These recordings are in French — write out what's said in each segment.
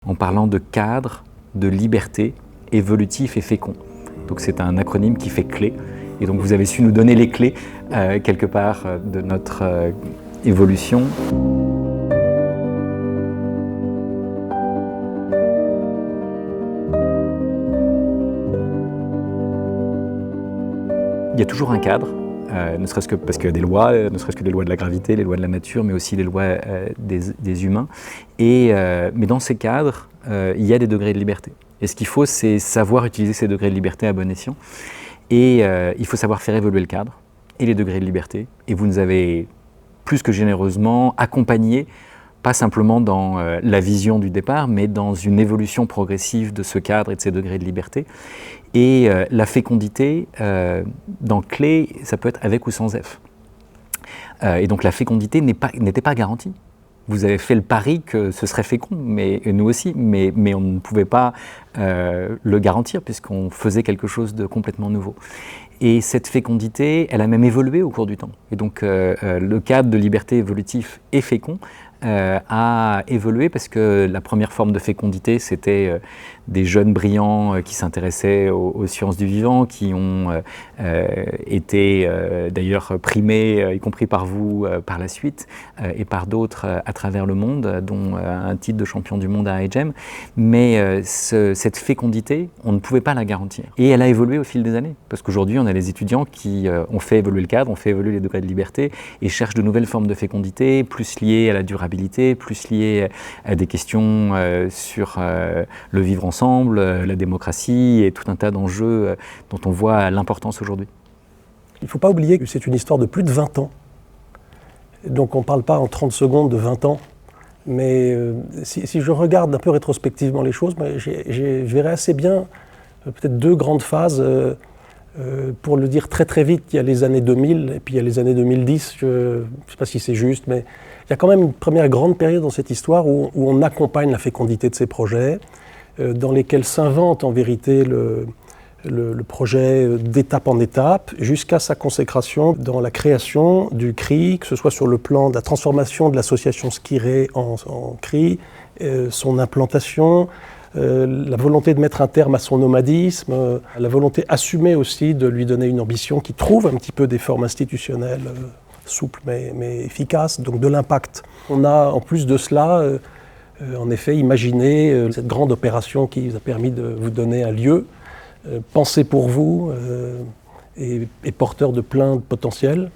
en parlant de cadre, de liberté, évolutif et fécond. Donc c'est un acronyme qui fait clé. Et donc vous avez su nous donner les clés quelque part de notre évolution. Il y a toujours un cadre, ne serait-ce que parce qu'il y a des lois, ne serait-ce que les lois de la gravité, les lois de la nature, mais aussi les lois des humains. Mais dans ces cadres, il y a des degrés de liberté. Et ce qu'il faut, c'est savoir utiliser ces degrés de liberté à bon escient. Et il faut savoir faire évoluer le cadre et les degrés de liberté. Et vous nous avez plus que généreusement accompagnés, pas simplement dans la vision du départ, mais dans une évolution progressive de ce cadre et de ces degrés de liberté. Et la fécondité, dans clé, ça peut être avec ou sans F. Et donc la fécondité n'était pas garantie. Vous avez fait le pari que ce serait fécond, mais nous aussi, mais on ne pouvait pas le garantir puisqu'on faisait quelque chose de complètement nouveau. Et cette fécondité, elle a même évolué au cours du temps. Et donc le cadre de liberté évolutif et fécond a évolué parce que la première forme de fécondité, c'était des jeunes brillants qui s'intéressaient aux sciences du vivant, qui ont été d'ailleurs primés, y compris par vous, par la suite, et par d'autres à travers le monde, dont un titre de champion du monde à IGEM. Mais cette fécondité, on ne pouvait pas la garantir. Et elle a évolué au fil des années, parce qu'aujourd'hui, on a les étudiants qui ont fait évoluer le cadre, ont fait évoluer les degrés de liberté, et cherchent de nouvelles formes de fécondité, plus liées à la durabilité, plus liées à des questions sur le vivre ensemble, la démocratie et tout un tas d'enjeux dont on voit l'importance aujourd'hui. Il ne faut pas oublier que c'est une histoire de plus de 20 ans. Donc on ne parle pas en 30 secondes de 20 ans. Mais si je regarde un peu rétrospectivement les choses, je verrais assez bien peut-être deux grandes phases. Pour le dire très très vite, il y a les années 2000 et puis il y a les années 2010. Je ne sais pas si c'est juste, mais il y a quand même une première grande période dans cette histoire où on accompagne la fécondité de ces projets, dans lesquels s'invente en vérité le projet d'étape en étape, jusqu'à sa consécration dans la création du CRI, que ce soit sur le plan de la transformation de l'association Skiré en CRI, son implantation, la volonté de mettre un terme à son nomadisme, la volonté assumée aussi de lui donner une ambition qui trouve un petit peu des formes institutionnelles souples mais efficaces, donc de l'impact. On a en plus de cela, en effet, imaginé cette grande opération qui vous a permis de vous donner un lieu, pensé pour vous et porteur de plein de potentiel.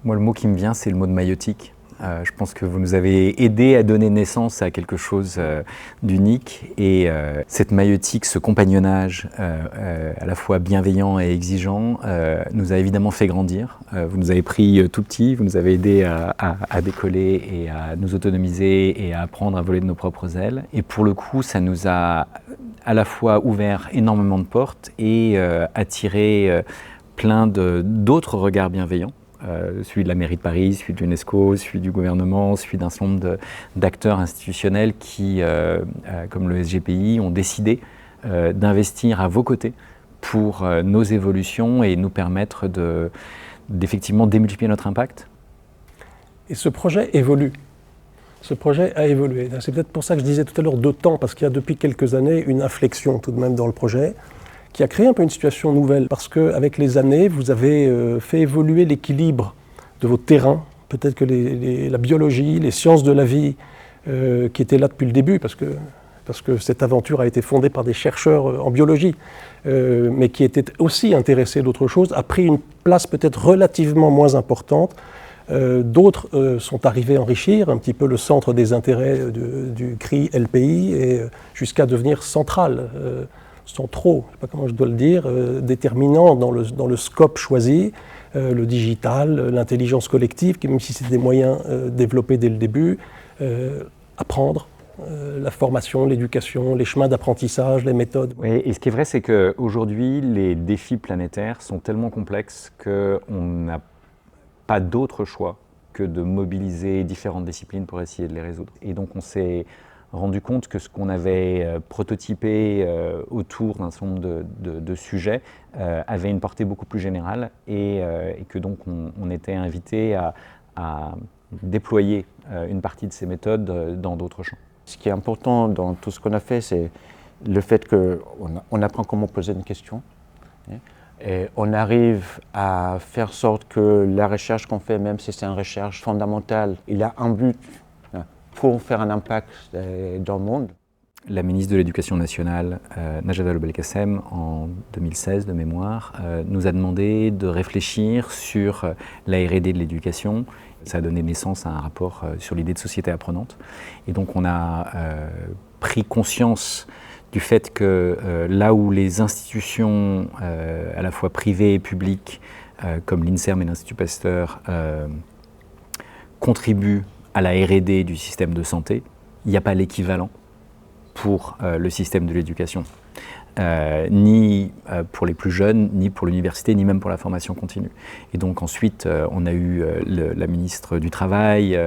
Moi, le mot qui me vient, c'est le mot de maïeutique. Je pense que vous nous avez aidé à donner naissance à quelque chose d'unique et cette maïeutique, ce compagnonnage à la fois bienveillant et exigeant nous a évidemment fait grandir. Vous nous avez pris tout petits, vous nous avez aidé à décoller et à nous autonomiser et à apprendre à voler de nos propres ailes. Et pour le coup, ça nous a à la fois ouvert énormément de portes et attiré plein d'autres regards bienveillants. Celui de la mairie de Paris, celui de l'UNESCO, celui du gouvernement, celui d'un certain nombre d'acteurs institutionnels qui, comme le SGPI, ont décidé d'investir à vos côtés pour nos évolutions et nous permettre d'effectivement démultiplier notre impact. Et ce projet évolue. Ce projet a évolué. C'est peut-être pour ça que je disais tout à l'heure de temps, parce qu'il y a depuis quelques années une inflexion tout de même dans le projet, qui a créé un peu une situation nouvelle, parce qu'avec les années, vous avez fait évoluer l'équilibre de vos terrains, peut-être que la biologie, les sciences de la vie, qui étaient là depuis le début, parce que cette aventure a été fondée par des chercheurs en biologie, mais qui étaient aussi intéressés d'autre chose, a pris une place peut-être relativement moins importante. D'autres sont arrivés à enrichir un petit peu le centre des intérêts du CRI LPI, et jusqu'à devenir central. Centraux, je ne sais pas comment je dois le dire, déterminants dans le scope choisi, le digital, l'intelligence collective, même si c'est des moyens développés dès le début, apprendre, la formation, l'éducation, les chemins d'apprentissage, les méthodes. Oui, et ce qui est vrai, c'est qu'aujourd'hui, les défis planétaires sont tellement complexes qu'on n'a pas d'autre choix que de mobiliser différentes disciplines pour essayer de les résoudre. Et donc on s'est rendu compte que ce qu'on avait prototypé autour d'un certain nombre de sujets avait une portée beaucoup plus générale et que donc on était invité à déployer une partie de ces méthodes dans d'autres champs. Ce qui est important dans tout ce qu'on a fait, c'est le fait qu'on apprend comment poser une question. Et on arrive à faire sorte que la recherche qu'on fait, même si c'est une recherche fondamentale, il a un but pour faire un impact dans le monde. La ministre de l'Éducation nationale, Najat Vallaud-Belkacem, en 2016 de mémoire, nous a demandé de réfléchir sur la R&D de l'éducation. Ça a donné naissance à un rapport sur l'idée de société apprenante. Et donc on a pris conscience du fait que là où les institutions, à la fois privées et publiques, comme l'INSERM et l'Institut Pasteur, contribuent à la R&D du système de santé, il n'y a pas l'équivalent pour le système de l'éducation, ni pour les plus jeunes, ni pour l'université, ni même pour la formation continue. Et donc ensuite, on a eu la ministre du Travail,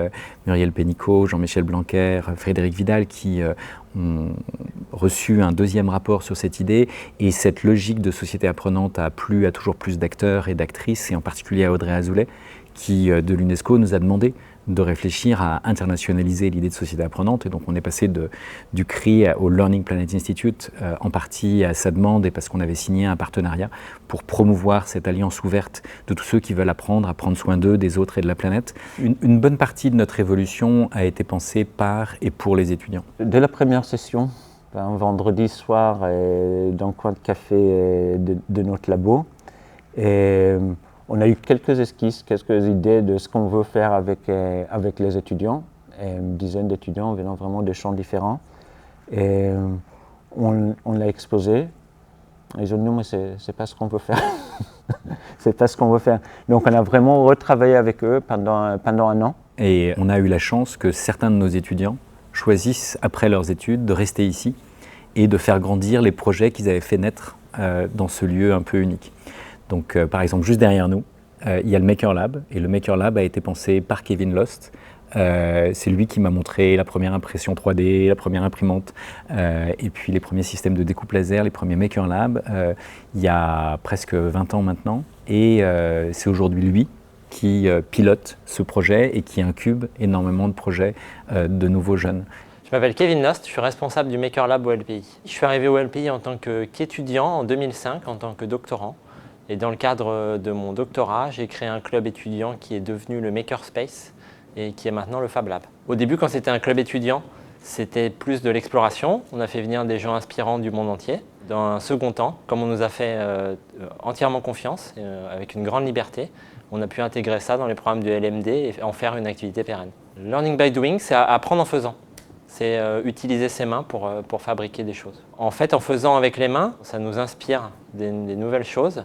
Muriel Pénicaud, Jean-Michel Blanquer, Frédérique Vidal, qui ont reçu un deuxième rapport sur cette idée. Et cette logique de société apprenante a plu à toujours plus d'acteurs et d'actrices, et en particulier à Audrey Azoulay, qui, de l'UNESCO, nous a demandé de réfléchir à internationaliser l'idée de société apprenante. Et donc on est passé du CRI au Learning Planet Institute, en partie à sa demande et parce qu'on avait signé un partenariat pour promouvoir cette alliance ouverte de tous ceux qui veulent apprendre à prendre soin d'eux, des autres et de la planète. Une bonne partie de notre évolution a été pensée par et pour les étudiants. Dès la première session, un vendredi soir, dans le coin de café de notre labo, on a eu quelques esquisses, quelques idées de ce qu'on veut faire avec les étudiants, une dizaine d'étudiants venant vraiment de champs différents. Et on l'a exposé. Ils ont dit non, mais c'est pas ce qu'on veut faire. C'est pas ce qu'on veut faire. Donc on a vraiment retravaillé avec eux pendant un an. Et on a eu la chance que certains de nos étudiants choisissent, après leurs études, de rester ici et de faire grandir les projets qu'ils avaient fait naître dans ce lieu un peu unique. Donc, par exemple, juste derrière nous, il y a le Maker Lab, et le Maker Lab a été pensé par Kevin Lost. C'est lui qui m'a montré la première impression 3D, la première imprimante, et puis les premiers systèmes de découpe laser, les premiers Maker Lab, il y a presque 20 ans maintenant. Et c'est aujourd'hui lui qui pilote ce projet et qui incube énormément de projets de nouveaux jeunes. Je m'appelle Kevin Lost, je suis responsable du Maker Lab au LPI. Je suis arrivé au LPI en tant qu'étudiant en 2005, en tant que doctorant. Et dans le cadre de mon doctorat, j'ai créé un club étudiant qui est devenu le Makerspace et qui est maintenant le Fab Lab. Au début, quand c'était un club étudiant, c'était plus de l'exploration. On a fait venir des gens inspirants du monde entier. Dans un second temps, comme on nous a fait entièrement confiance, avec une grande liberté, on a pu intégrer ça dans les programmes du LMD et en faire une activité pérenne. Learning by doing, c'est apprendre en faisant. C'est utiliser ses mains pour fabriquer des choses. En fait, en faisant avec les mains, ça nous inspire des nouvelles choses.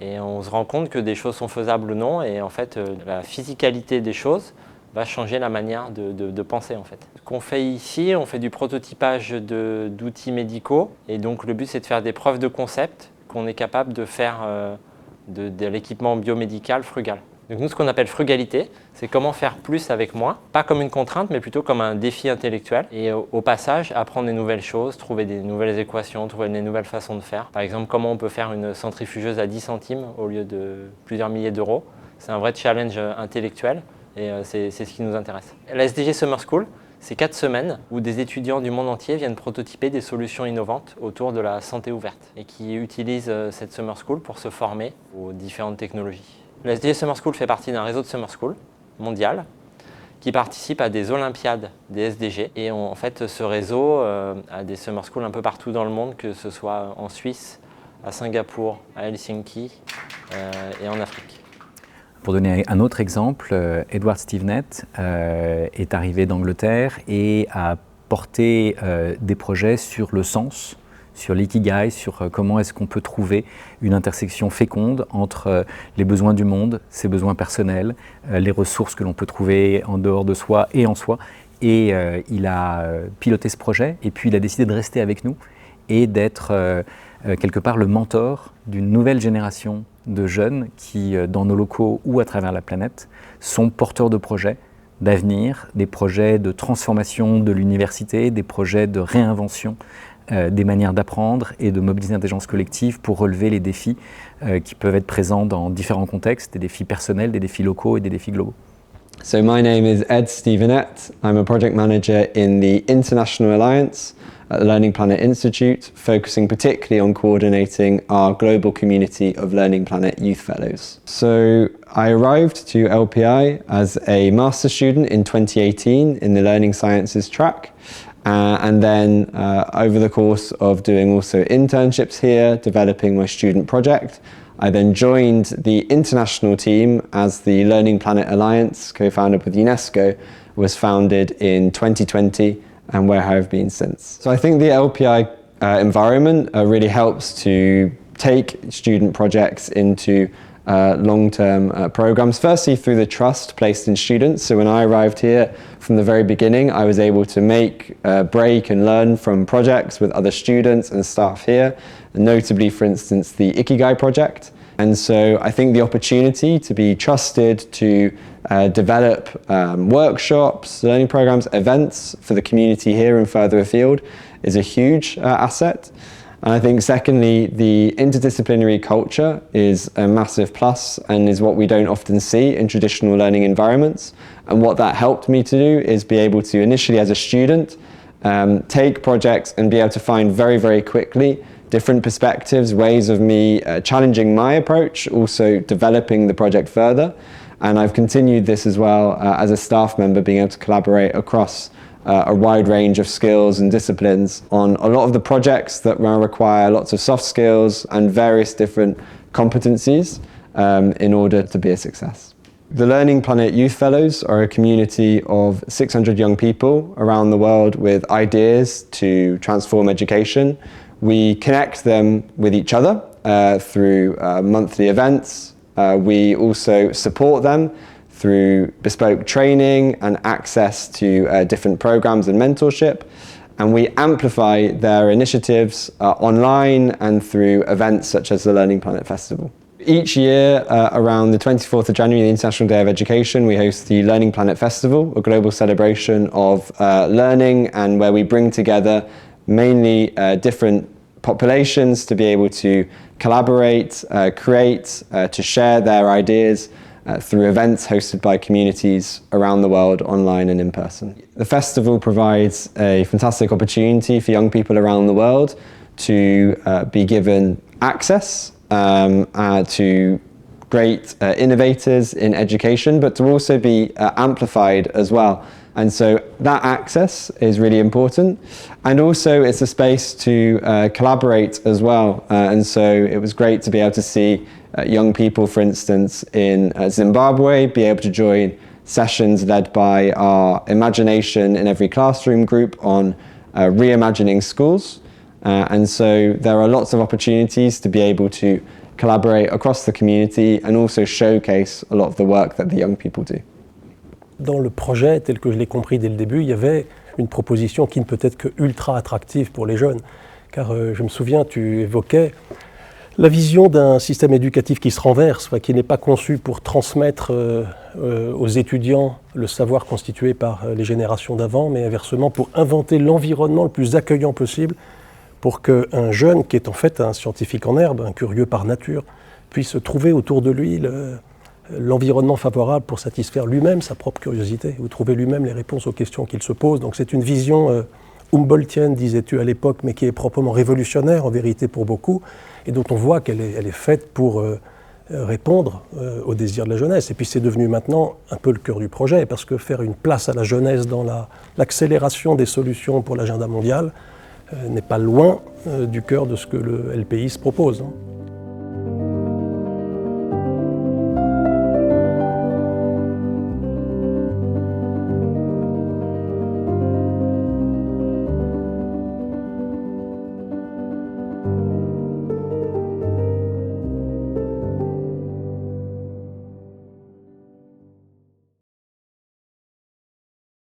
Et on se rend compte que des choses sont faisables ou non, et en fait, la physicalité des choses va changer la manière de penser en fait. Ce qu'on fait ici, on fait du prototypage d'outils médicaux, et donc le but c'est de faire des preuves de concept qu'on est capable de faire de l'équipement biomédical frugal. Donc nous, ce qu'on appelle frugalité, c'est comment faire plus avec moins, pas comme une contrainte, mais plutôt comme un défi intellectuel. Et au passage, apprendre des nouvelles choses, trouver des nouvelles équations, trouver des nouvelles façons de faire. Par exemple, comment on peut faire une centrifugeuse à 10 centimes au lieu de plusieurs milliers d'euros. C'est un vrai challenge intellectuel et c'est ce qui nous intéresse. La SDG Summer School, c'est 4 semaines où des étudiants du monde entier viennent prototyper des solutions innovantes autour de la santé ouverte et qui utilisent cette Summer School pour se former aux différentes technologies. La SDG Summer School fait partie d'un réseau de Summer School mondial qui participe à des Olympiades des SDG. Et en fait, ce réseau a des Summer School un peu partout dans le monde, que ce soit en Suisse, à Singapour, à Helsinki et en Afrique. Pour donner un autre exemple, Edward Stevenett est arrivé d'Angleterre et a porté des projets sur le sens, sur l'ikigai, sur comment est-ce qu'on peut trouver une intersection féconde entre les besoins du monde, ses besoins personnels, les ressources que l'on peut trouver en dehors de soi et en soi. Et il a piloté ce projet et puis il a décidé de rester avec nous et d'être quelque part le mentor d'une nouvelle génération de jeunes qui, dans nos locaux ou à travers la planète, sont porteurs de projets d'avenir, des projets de transformation de l'université, des projets de réinvention des manières d'apprendre et de mobiliser l'intelligence collective pour relever les défis qui peuvent être présents dans différents contextes, des défis personnels, des défis locaux et des défis globaux. So my name is Ed Stevenett. I'm a project manager in the International Alliance at the Learning Planet Institute, focusing particularly on coordinating our global community of Learning Planet Youth Fellows. So I arrived to LPI as a master's student in 2018 in the Learning Sciences track. And then over the course of doing also internships here, developing my student project, I then joined the international team as the Learning Planet Alliance, co-founded with UNESCO, was founded in 2020 and where I have been since. So I think the LPI environment really helps to take student projects into long-term programs, firstly through the trust placed in students. So when I arrived here from the very beginning, I was able to make, break and learn from projects with other students and staff here, and notably, for instance, the Ikigai project. And so I think the opportunity to be trusted to develop workshops, learning programs, events for the community here and further afield is a huge asset. And I think secondly, the interdisciplinary culture is a massive plus and is what we don't often see in traditional learning environments. And what that helped me to do is be able to initially as a student, take projects and be able to find very, very quickly different perspectives, ways of me challenging my approach, also developing the project further. And I've continued this as well as a staff member, being able to collaborate across a wide range of skills and disciplines on a lot of the projects that require lots of soft skills and various different competencies in order to be a success. The Learning Planet Youth Fellows are a community of 600 young people around the world with ideas to transform education. We connect them with each other through monthly events. We also support them through bespoke training and access to different programs and mentorship. And we amplify their initiatives online and through events such as the Learning Planet Festival. Each year, around the 24th of January, the International Day of Education, we host the Learning Planet Festival, a global celebration of learning and where we bring together mainly different populations to be able to collaborate, create, to share their ideas through events hosted by communities around the world, online and in person. The festival provides a fantastic opportunity for young people around the world to be given access to great innovators in education, but to also be amplified as well. And so that access is really important. And also it's a space to collaborate as well. And so it was great to be able to see young people, for instance, in Zimbabwe, be able to join sessions led by our Imagination in Every Classroom group on reimagining schools. And so there are lots of opportunities to be able to collaborate across the community and also showcase a lot of the work that the young people do. Dans le projet, tel que je l'ai compris dès le début, il y avait une proposition qui ne peut être que ultra attractive pour les jeunes. Car je me souviens, tu évoquais la vision d'un système éducatif qui se renverse, qui n'est pas conçu pour transmettre aux étudiants le savoir constitué par les générations d'avant, mais inversement pour inventer l'environnement le plus accueillant possible pour qu'un jeune, qui est en fait un scientifique en herbe, un curieux par nature, puisse trouver autour de lui l'environnement favorable pour satisfaire lui-même sa propre curiosité, ou trouver lui-même les réponses aux questions qu'il se pose. Donc c'est une vision Humboldtienne, disais-tu à l'époque, mais qui est proprement révolutionnaire en vérité pour beaucoup, et dont on voit qu'elle est faite pour répondre aux désirs de la jeunesse. Et puis c'est devenu maintenant un peu le cœur du projet, parce que faire une place à la jeunesse dans l'accélération des solutions pour l'agenda mondial n'est pas loin du cœur de ce que le LPI se propose.